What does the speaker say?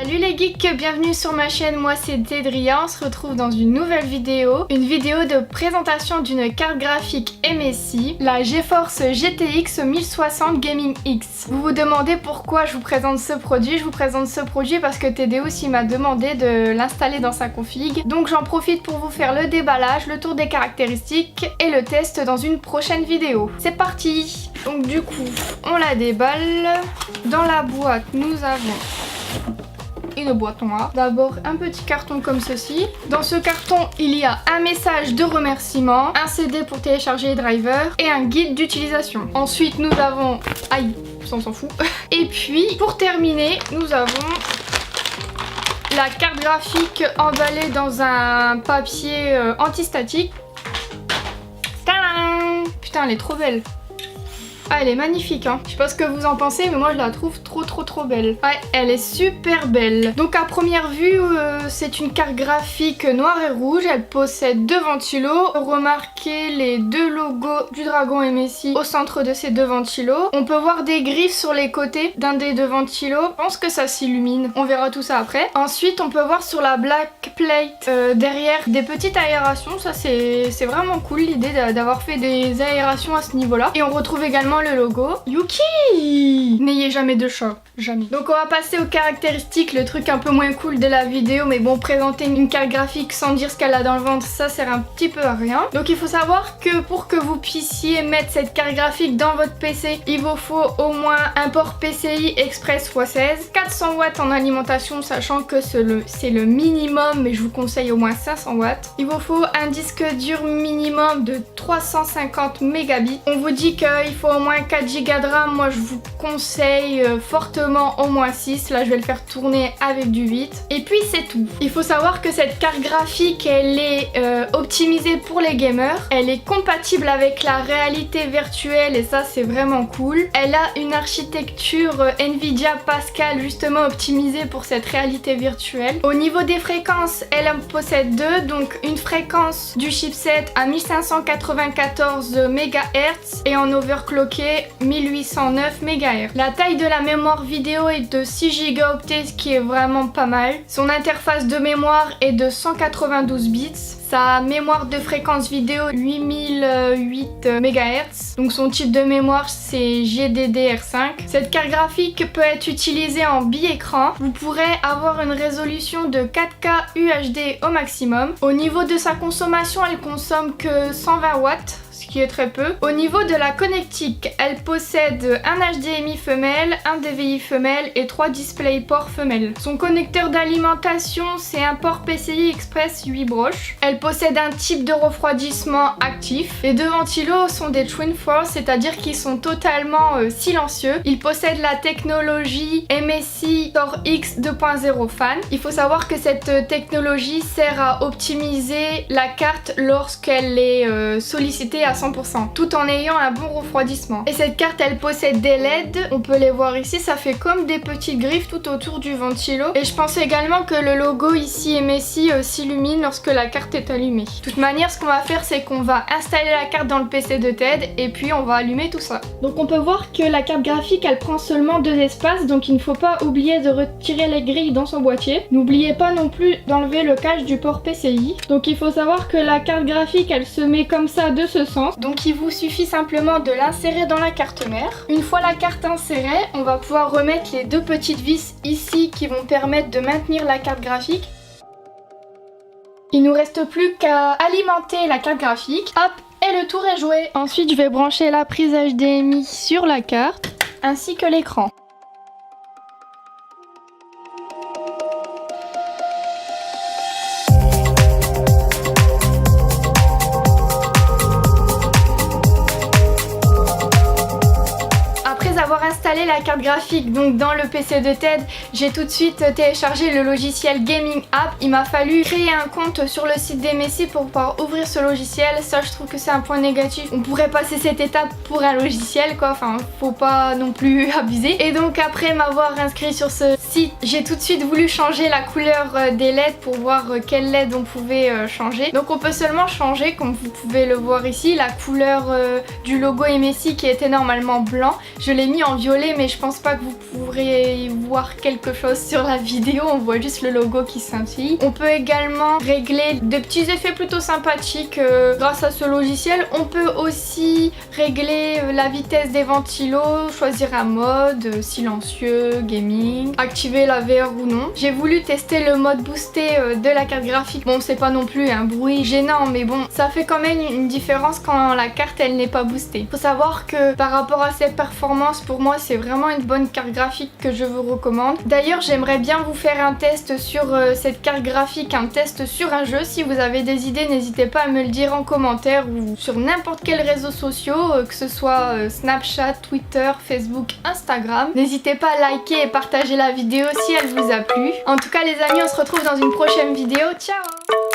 Salut les geeks, bienvenue sur ma chaîne, moi c'est Tedria, on se retrouve dans une nouvelle vidéo. Une vidéo de présentation d'une carte graphique MSI, la GeForce GTX 1060 Gaming X. Vous vous demandez pourquoi je vous présente ce produit? Je vous présente ce produit parce que Tedeus il m'a demandé de l'installer dans sa config. Donc j'en profite pour vous faire le déballage, le tour des caractéristiques et le test dans une prochaine vidéo. C'est parti! Donc du coup, on la déballe. Dans la boîte, nous avons une boîte noire. D'abord un petit carton comme ceci. Dans ce carton il y a un message de remerciement, un CD pour télécharger les drivers et un guide d'utilisation. Ensuite nous avons... Aïe, ça on s'en fout. Et puis pour terminer nous avons la carte graphique emballée dans un papier antistatique. Tadam! Putain elle est trop belle. Ah elle est magnifique hein. Je sais pas ce que vous en pensez mais moi je la trouve trop belle. Ouais elle est super belle. Donc à première vue c'est une carte graphique noire et rouge. Elle possède deux ventilos. Remarquez les deux logos du dragon MSI au centre de ces deux ventilos. On peut voir des griffes sur les côtés d'un des deux ventilos. Je pense que ça s'illumine. On verra tout ça après. Ensuite on peut voir sur la black plate derrière des petites aérations. Ça c'est vraiment cool l'idée d'avoir fait des aérations à ce niveau là. Et on retrouve également le logo. Yuki! N'ayez jamais de chat. Jamais. Donc on va passer aux caractéristiques, le truc un peu moins cool de la vidéo, mais bon, présenter une carte graphique sans dire ce qu'elle a dans le ventre, ça sert un petit peu à rien. Donc il faut savoir que pour que vous puissiez mettre cette carte graphique dans votre PC, il vous faut au moins un port PCI Express x16, 400 watts en alimentation, sachant que c'est le minimum, mais je vous conseille au moins 500 watts. Il vous faut un disque dur minimum de 350 mégabits. On vous dit qu'il faut au moins 4 Go de RAM, moi je vous conseille fortement au moins 6, là je vais le faire tourner avec du 8. Et puis c'est tout. Il faut savoir que cette carte graphique elle est optimisée pour les gamers, elle est compatible avec la réalité virtuelle et ça c'est vraiment cool. Elle a une architecture Nvidia Pascal justement optimisée pour cette réalité virtuelle. Au niveau des fréquences, elle en possède deux, donc une fréquence du chipset à 1594 MHz et en overclocké 1809 MHz. La taille de la mémoire vidéo est de 6 Go, ce qui est vraiment pas mal. Son interface de mémoire est de 192 bits. Sa mémoire de fréquence vidéo 8008 MHz. Donc son type de mémoire c'est GDDR5. Cette carte graphique peut être utilisée en bi-écran. Vous pourrez avoir une résolution de 4K UHD au maximum. Au niveau de sa consommation, elle consomme que 120 watts. Qui est très peu. Au niveau de la connectique, elle possède un HDMI femelle, un DVI femelle et 3 DisplayPort femelles. Son connecteur d'alimentation, c'est un port PCI Express 8 broches. Elle possède un type de refroidissement actif. Les deux ventilos sont des Twin Force, c'est-à-dire qu'ils sont totalement silencieux. Ils possèdent la technologie MSI TorX 2.0 Fan. Il faut savoir que cette technologie sert à optimiser la carte lorsqu'elle est sollicitée à 100%, tout en ayant un bon refroidissement. Et cette carte elle possède des LED, on peut les voir ici, ça fait comme des petites griffes tout autour du ventilo. Et je pense également que le logo ici MSI s'illumine lorsque la carte est allumée. De toute manière ce qu'on va faire c'est qu'on va installer la carte dans le PC de Ted et puis on va allumer tout ça. Donc on peut voir que la carte graphique elle prend seulement 2 espaces, donc il ne faut pas oublier de retirer les grilles dans son boîtier. N'oubliez pas non plus d'enlever le cache du port PCI. Donc il faut savoir que la carte graphique elle se met comme ça de ce sens. Donc il vous suffit simplement de l'insérer dans la carte mère. Une fois la carte insérée, on va pouvoir remettre les deux petites vis ici qui vont permettre de maintenir la carte graphique. Il nous reste plus qu'à alimenter la carte graphique. Hop, et le tour est joué. Ensuite je vais brancher la prise HDMI sur la carte ainsi que l'écran. Avoir installé la carte graphique donc dans le PC de Ted, j'ai tout de suite téléchargé le logiciel Gaming App. Il m'a fallu créer un compte sur le site d'MSI pour pouvoir ouvrir ce logiciel. Ça je trouve que c'est un point négatif. On pourrait passer cette étape pour un logiciel quoi, enfin faut pas non plus abuser. Et donc après m'avoir inscrit sur ce site, j'ai tout de suite voulu changer la couleur des LED pour voir quelle LED on pouvait changer. Donc on peut seulement changer, comme vous pouvez le voir ici, la couleur du logo MSI qui était normalement blanc. Je l'ai mis en violet désolée mais je pense pas que vous pourrez voir quelque chose sur la vidéo, on voit juste le logo qui scintille. On peut également régler des petits effets plutôt sympathiques grâce à ce logiciel. On peut aussi régler la vitesse des ventilos, choisir un mode silencieux, gaming, activer la VR ou non. J'ai voulu tester le mode boosté de la carte graphique. Bon, c'est pas non plus un bruit gênant, mais bon, ça fait quand même une différence quand la carte elle n'est pas boostée. Faut savoir que par rapport à ses performances, pour moi c'est vraiment une bonne carte graphique que je vous recommande. D'ailleurs, j'aimerais bien vous faire un test sur cette carte graphique, un test sur un jeu. Si vous avez des idées, n'hésitez pas à me le dire en commentaire ou sur n'importe quel réseau social, que ce soit Snapchat, Twitter, Facebook, Instagram. N'hésitez pas à liker et partager la vidéo si elle vous a plu. En tout cas les amis, on se retrouve dans une prochaine vidéo. Ciao!